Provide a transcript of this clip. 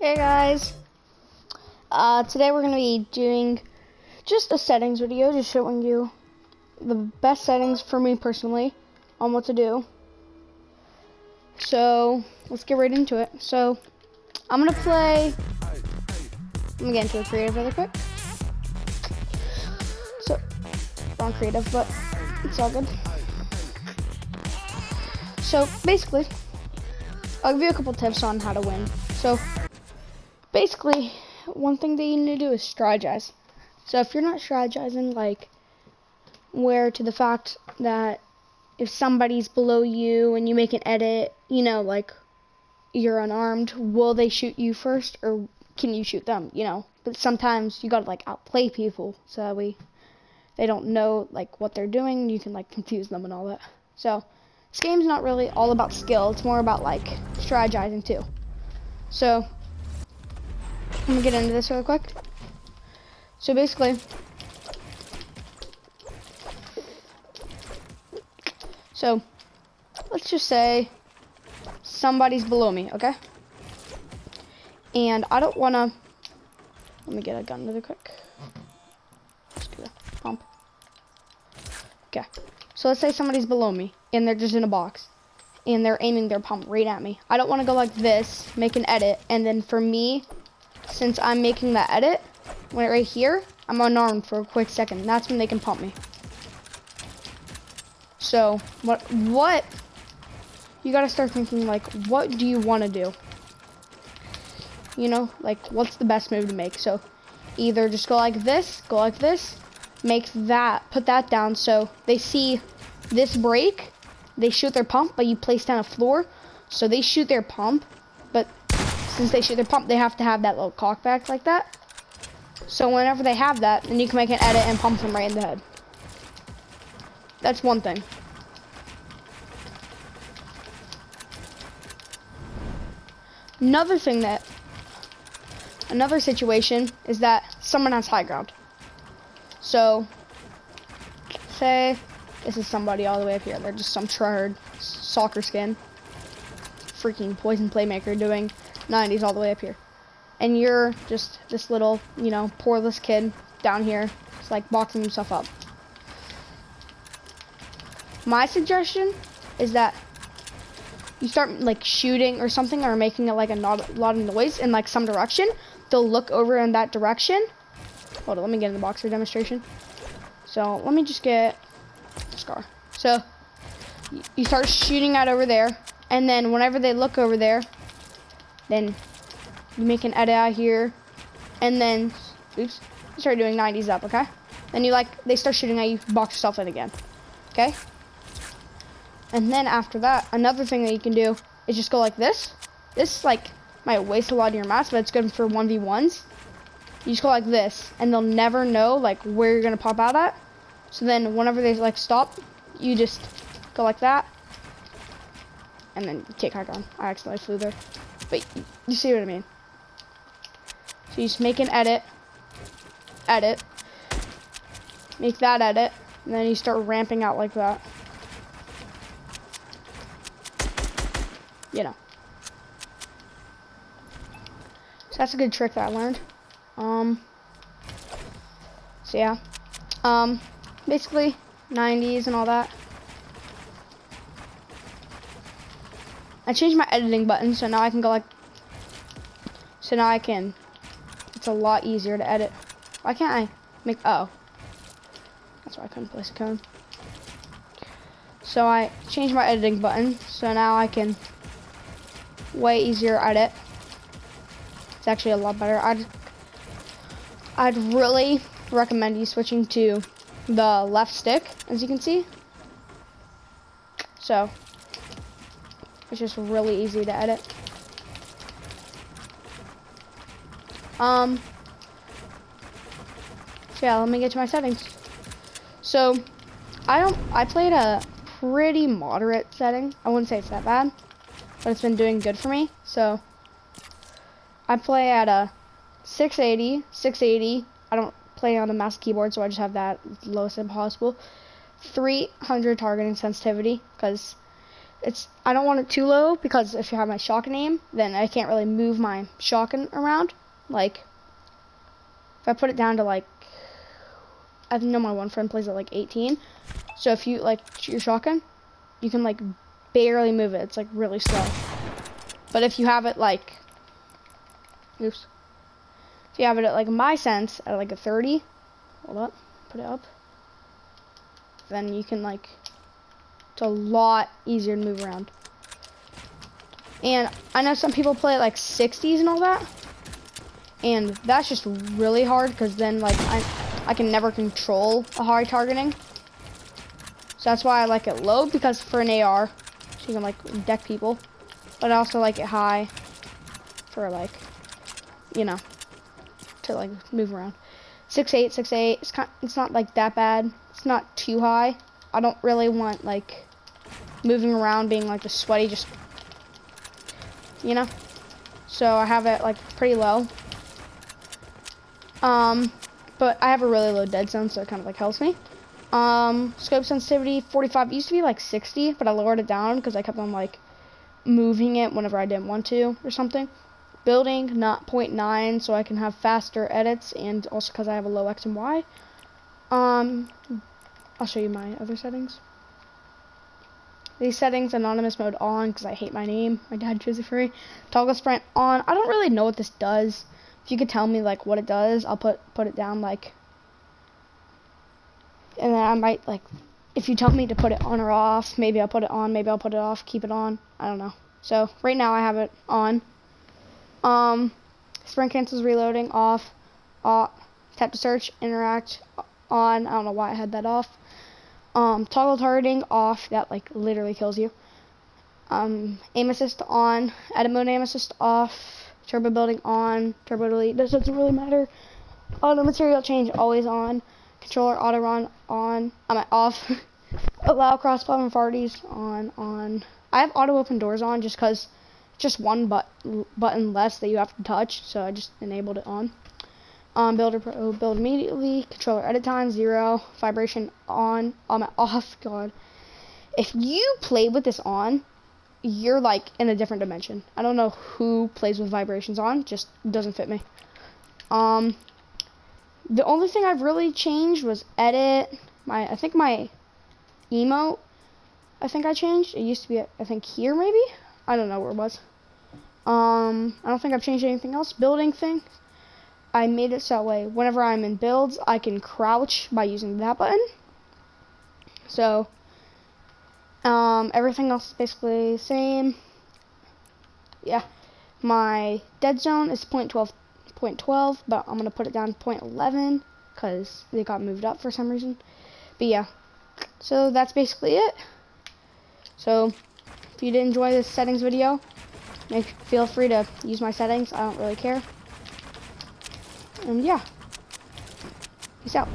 Hey guys, today we're going to be doing just a settings video, just showing you the best settings for me personally on what to do. So let's get right into it. So I'm going to get into a creative really quick. So, wrong creative, but it's all good. So basically, I'll give you a couple tips on how to win. So basically, one thing that you need to do is strategize. So if you're not strategizing, like, where to the fact that if somebody's below you and you make an edit, you know, like, you're unarmed, will they shoot you first or can you shoot them, you know? But sometimes you gotta, like, outplay people so that they don't know, like, what they're doing. You can, like, confuse them and all that. So this game's not really all about skill. It's more about, like, strategizing too. So I'm gonna get into this really quick. So basically, let's just say somebody's below me, okay? And I don't wanna, let me get a gun really quick. Just get a pump. Okay, so let's say somebody's below me and they're just in a box and they're aiming their pump right at me. I don't wanna go like this, make an edit, and then for me, since I'm making that edit, right here, I'm unarmed for a quick second. That's when they can pump me. So, what you gotta start thinking, like, what do you want to do? You know, like, what's the best move to make? So, either just go like this, make that, put that down so they see this break, they shoot their pump, but you place down a floor, so they shoot their pump, but since they shoot their pump, they have to have that little cockback like that. So whenever they have that, then you can make an edit and pump them right in the head. That's one thing. Another situation is that someone has high ground. So, say this is somebody all the way up here. They're just some tryhard soccer skin, freaking poison playmaker doing 90s all the way up here. And you're just this little, you know, poorless kid down here. It's like boxing himself up. My suggestion is that you start like shooting or something or making it like a lot of noise in like some direction. They'll look over in that direction. Hold on, let me get in the boxer demonstration. So let me just get a scar. So you start shooting out over there, and then whenever they look over there, then you make an edit out here, and then, oops, you start doing 90s up, okay? Then they start shooting at you, box yourself in again, okay? And then after that, another thing that you can do is just go like this. This, like, might waste a lot of your mass, but it's good for 1v1s. You just go like this, and they'll never know, like, where you're gonna pop out at. So then, whenever they, like, stop, you just go like that, and then you kick back on. I accidentally flew there. But you see what I mean? So you just make an edit, make that edit, and then you start ramping out like that. You know. So that's a good trick that I learned. So yeah. Basically, 90s and all that. I changed my editing button, so now I can go like, it's a lot easier to edit. Why can't I make, oh. That's why I couldn't place a cone. So I changed my editing button, so now I can way easier edit. It's actually a lot better. I'd really recommend you switching to the left stick, as you can see. So it's just really easy to edit. So yeah, let me get to my settings. So I played a pretty moderate setting. I wouldn't say it's that bad, but it's been doing good for me. So I play at a 680. I don't play on a mouse keyboard, so I just have that lowest as possible. 300 targeting sensitivity, because I don't want it too low because if you have my shotgun aim, then I can't really move my shotgun around. Like, if I put it down to like, I know my one friend plays at like 18. So if you like shoot your shotgun, you can like barely move it. It's like really slow. But if you have it like, oops. If you have it at like my sense at like a 30, hold up, put it up. Then you can like, it's a lot easier to move around. And I know some people play at like 60s and all that. And that's just really hard because then like I can never control a high targeting. So that's why I like it low, because for an AR, so you can like deck people. But I also like it high for like, you know, to like move around. 6'8", 6'8", it's not like that bad. It's not too high. I don't really want like moving around being like the sweaty, just, you know. So I have it like pretty low. But I have a really low dead zone, so it kind of like helps me. Scope sensitivity 45. It used to be like 60, but I lowered it down because I kept on like moving it whenever I didn't want to or something. Building not 0.9, so I can have faster edits, and also because I have a low X and Y. I'll show you my other settings. These settings, anonymous mode on because I hate my name. My dad chose it for me. Toggle sprint on. I don't really know what this does. If you could tell me like what it does, I'll put it down like, and then I might like, if you tell me to put it on or off, maybe I'll put it on, maybe I'll put it off, keep it on. I don't know. So right now I have it on. Sprint cancels reloading off. Tap to search, interact on. I don't know why I had that off. Toggle targeting off. That like literally kills you. Aim assist on. Edit mode aim assist off. Turbo building on. Turbo delete. This doesn't really matter. Auto material change always on. Controller auto run on. I'm at off. Allow cross platform parties on. I have auto open doors on just because just one button less that you have to touch, so I just enabled it on. Builder pro build immediately. Controller edit time 0. Vibration on. I'm at off. God, if you play with this on, you're like in a different dimension. I don't know who plays with vibrations on. Just doesn't fit me. The only thing I've really changed was edit. I think my emote, I think I changed. It used to be, I think here maybe. I don't know where it was. I don't think I've changed anything else. Building thing, I made it so that way whenever I'm in builds, I can crouch by using that button. So, everything else is basically the same. Yeah, my dead zone is 0.12, but I'm gonna put it down to 0.11 because they got moved up for some reason. But yeah, so that's basically it. So if you did enjoy this settings video, feel free to use my settings. I don't really care. And yeah, peace out.